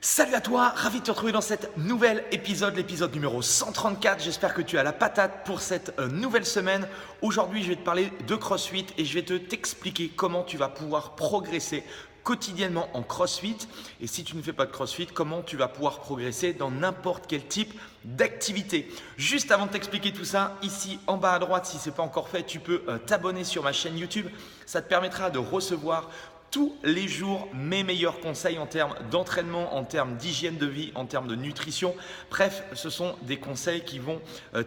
Salut à toi, ravi de te retrouver dans cet nouvel épisode, l'épisode numéro 134. J'espère que tu as la patate pour cette nouvelle semaine. Aujourd'hui, je vais te parler de CrossFit et je vais t'expliquer comment tu vas pouvoir progresser quotidiennement en CrossFit. Et si tu ne fais pas de CrossFit, comment tu vas pouvoir progresser dans n'importe quel type d'activité. Juste avant de t'expliquer tout ça, ici en bas à droite, si ce n'est pas encore fait, tu peux t'abonner sur ma chaîne YouTube. Ça te permettra de recevoir tous les jours mes meilleurs conseils en termes d'entraînement, en termes d'hygiène de vie, en termes de nutrition. Bref, ce sont des conseils qui vont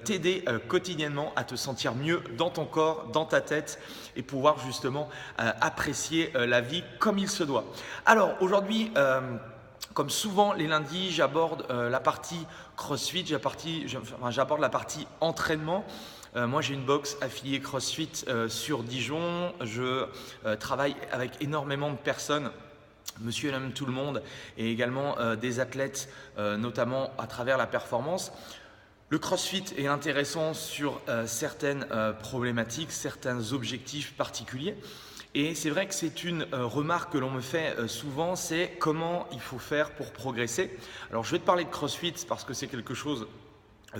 t'aider quotidiennement à te sentir mieux dans ton corps, dans ta tête et pouvoir justement apprécier la vie comme il se doit. Alors aujourd'hui, comme souvent les lundis, j'aborde la partie CrossFit, j'aborde la partie entraînement. Moi, j'ai une box affiliée CrossFit sur Dijon. Je travaille avec énormément de personnes, monsieur et madame tout le monde, et également des athlètes, notamment à travers la performance. Le CrossFit est intéressant sur certaines problématiques, certains objectifs particuliers. Et c'est vrai que c'est une remarque que l'on me fait souvent, c'est comment il faut faire pour progresser. Alors, je vais te parler de CrossFit parce que c'est quelque chose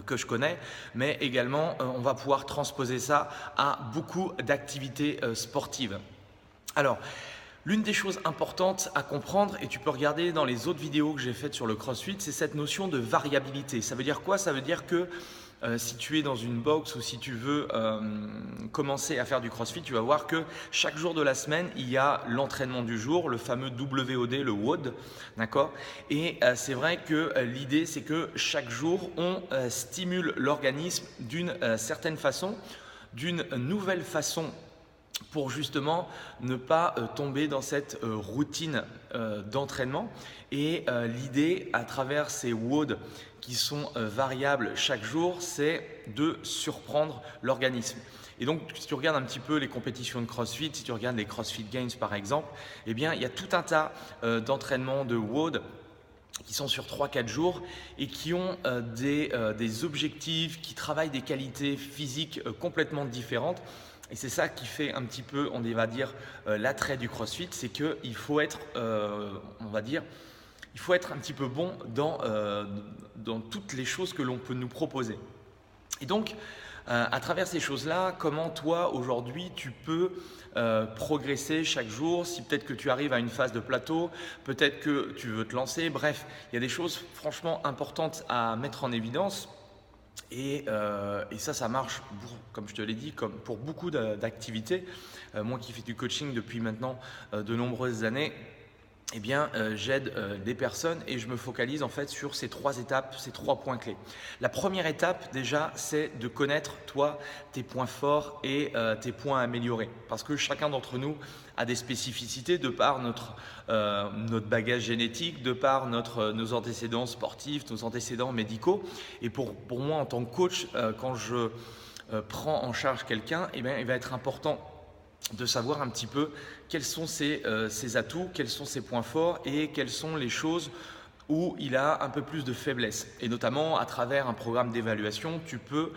que je connais, mais également on va pouvoir transposer ça à beaucoup d'activités sportives. Alors, l'une des choses importantes à comprendre, et tu peux regarder dans les autres vidéos que j'ai faites sur le CrossFit, c'est cette notion de variabilité. Ça veut dire quoi? Ça veut dire que si tu es dans une box ou si tu veux commencer à faire du CrossFit, tu vas voir que chaque jour de la semaine, il y a l'entraînement du jour, le fameux WOD, le WOD, d'accord? Et c'est vrai que l'idée, c'est que chaque jour, on stimule l'organisme d'une certaine façon, d'une nouvelle façon pour justement ne pas tomber dans cette routine d'entraînement. Et l'idée, à travers ces WOD qui sont variables chaque jour, c'est de surprendre l'organisme. Et donc, si tu regardes un petit peu les compétitions de CrossFit, si tu regardes les CrossFit Games par exemple, eh bien, il y a tout un tas d'entraînements de WOD qui sont sur 3-4 jours et qui ont des objectifs, qui travaillent des qualités physiques complètement différentes. Et c'est ça qui fait un petit peu, on va dire, l'attrait du CrossFit, c'est qu'il faut être, on va dire, il faut être un petit peu bon dans toutes les choses que l'on peut nous proposer. Et donc, à travers ces choses-là, comment toi, aujourd'hui, tu peux progresser chaque jour, si peut-être que tu arrives à une phase de plateau, peut-être que tu veux te lancer, bref, il y a des choses franchement importantes à mettre en évidence. Et ça marche, comme je te l'ai dit, comme pour beaucoup d'activités. Moi qui fais du coaching depuis maintenant de nombreuses années, eh bien, j'aide des personnes et je me focalise en fait sur ces 3 étapes, ces 3 points clés. La première étape déjà, c'est de connaître toi tes points forts et tes points à améliorer. Parce que chacun d'entre nous a des spécificités de par notre bagage génétique, de par nos antécédents sportifs, nos antécédents médicaux. Et pour moi en tant que coach, quand je prends en charge quelqu'un, eh bien, il va être important de savoir un petit peu quels sont ses atouts, quels sont ses points forts et quelles sont les choses où il a un peu plus de faiblesse. Et notamment à travers un programme d'évaluation, tu peux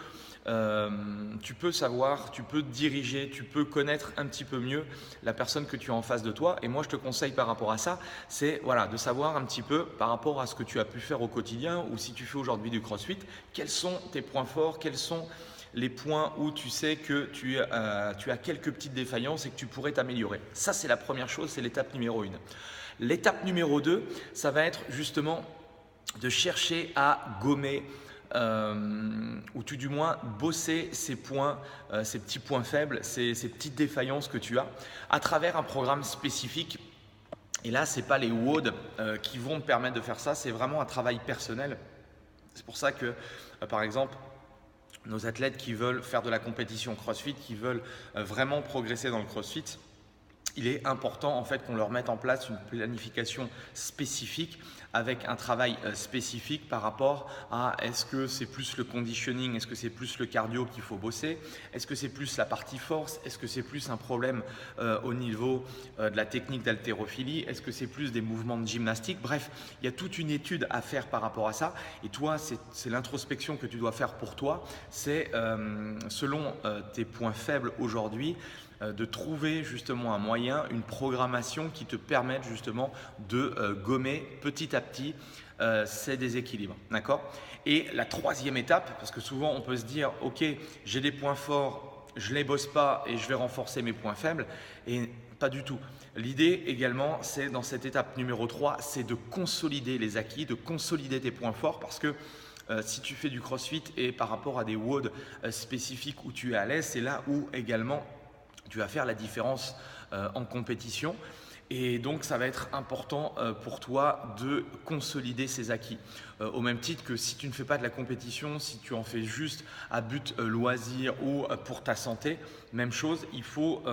savoir, tu peux diriger, tu peux connaître un petit peu mieux la personne que tu as en face de toi. Et moi, je te conseille par rapport à ça, c'est voilà, de savoir un petit peu par rapport à ce que tu as pu faire au quotidien ou si tu fais aujourd'hui du CrossFit, quels sont tes points forts, quels sont les points où tu sais que tu as quelques petites défaillances et que tu pourrais t'améliorer. Ça, c'est la première chose, c'est l'étape numéro 1. L'étape numéro 2, ça va être justement de chercher à gommer ou tout du moins bosser ces points, ces petits points faibles, ces petites défaillances que tu as à travers un programme spécifique. Et là, ce n'est pas les WOD qui vont me permettre de faire ça, c'est vraiment un travail personnel. C'est pour ça que, par exemple, nos athlètes qui veulent faire de la compétition CrossFit, qui veulent vraiment progresser dans le CrossFit, il est important en fait qu'on leur mette en place une planification spécifique avec un travail spécifique par rapport à est-ce que c'est plus le conditioning, est-ce que c'est plus le cardio qu'il faut bosser, est-ce que c'est plus la partie force, est-ce que c'est plus un problème au niveau de la technique d'haltérophilie, est-ce que c'est plus des mouvements de gymnastique. Bref, il y a toute une étude à faire par rapport à ça et toi, c'est l'introspection que tu dois faire pour toi, c'est selon tes points faibles aujourd'hui, de trouver justement un moyen, une programmation qui te permette justement de gommer petit à petit ces déséquilibres. D'accord? Et la troisième étape, parce que souvent on peut se dire ok, j'ai des points forts, je ne les bosse pas et je vais renforcer mes points faibles, et pas du tout. L'idée également, c'est dans cette étape numéro 3, c'est de consolider les acquis, de consolider tes points forts, parce que si tu fais du crossfit et par rapport à des WOD spécifiques où tu es à l'aise, c'est là où également tu vas faire la différence en compétition. Et donc, ça va être important pour toi de consolider ces acquis. Au même titre que si tu ne fais pas de la compétition, si tu en fais juste à but loisir ou pour ta santé, même chose, il faut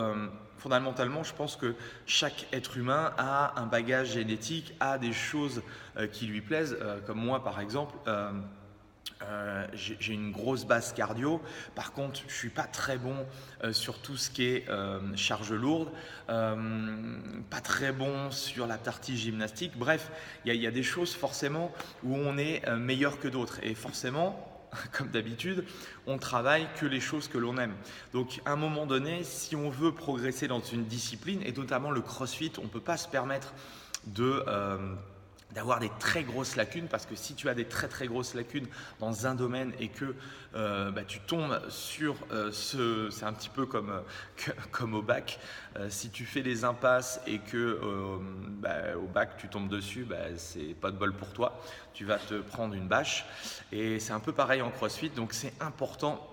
fondamentalement, je pense que chaque être humain a un bagage génétique, a des choses qui lui plaisent, comme moi par exemple. J'ai une grosse base cardio. Par contre, je ne suis pas très bon sur tout ce qui est charge lourde, pas très bon sur la partie gymnastique. Bref, il y a des choses forcément où on est meilleur que d'autres. Et forcément, comme d'habitude, on travaille que les choses que l'on aime. Donc, à un moment donné, si on veut progresser dans une discipline, et notamment le crossfit, on ne peut pas se permettre d'avoir des très grosses lacunes, parce que si tu as des très très grosses lacunes dans un domaine et que tu tombes sur c'est un petit peu comme au bac, si tu fais des impasses et que au bac tu tombes dessus, c'est pas de bol pour toi, tu vas te prendre une bâche, et c'est un peu pareil en CrossFit. Donc c'est important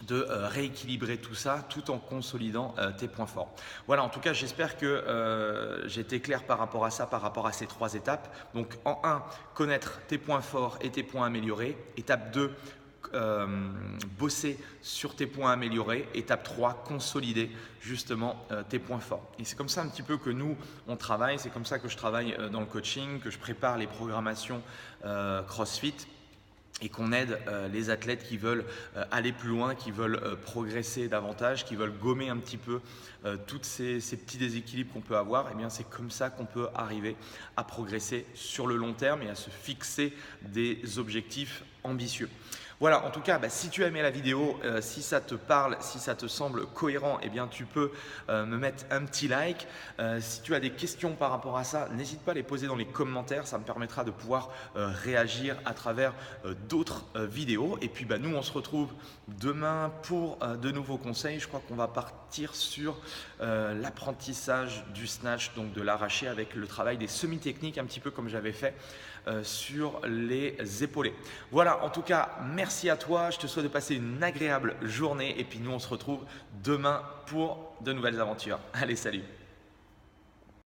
de rééquilibrer tout ça tout en consolidant tes points forts. Voilà, en tout cas, j'espère que j'ai été clair par rapport à ça, par rapport à ces 3 étapes. Donc en 1, connaître tes points forts et tes points améliorés. Étape 2, bosser sur tes points améliorés. Étape 3, consolider justement tes points forts. Et c'est comme ça un petit peu que nous, on travaille. C'est comme ça que je travaille dans le coaching, que je prépare les programmations CrossFit, et qu'on aide les athlètes qui veulent aller plus loin, qui veulent progresser davantage, qui veulent gommer un petit peu tous ces petits déséquilibres qu'on peut avoir. Et bien, c'est comme ça qu'on peut arriver à progresser sur le long terme et à se fixer des objectifs ambitieux. Voilà, en tout cas, si tu as aimé la vidéo, si ça te parle, si ça te semble cohérent, eh bien, tu peux me mettre un petit like. Si tu as des questions par rapport à ça, n'hésite pas à les poser dans les commentaires. Ça me permettra de pouvoir réagir à travers d'autres vidéos. Et puis, nous, on se retrouve demain pour de nouveaux conseils. Je crois qu'on va partir sur l'apprentissage du snatch, donc de l'arraché, avec le travail des semi-techniques, un petit peu comme j'avais fait sur les épaulés. Voilà, en tout cas, merci à toi. Je te souhaite de passer une agréable journée. Et puis nous, on se retrouve demain pour de nouvelles aventures. Allez, salut!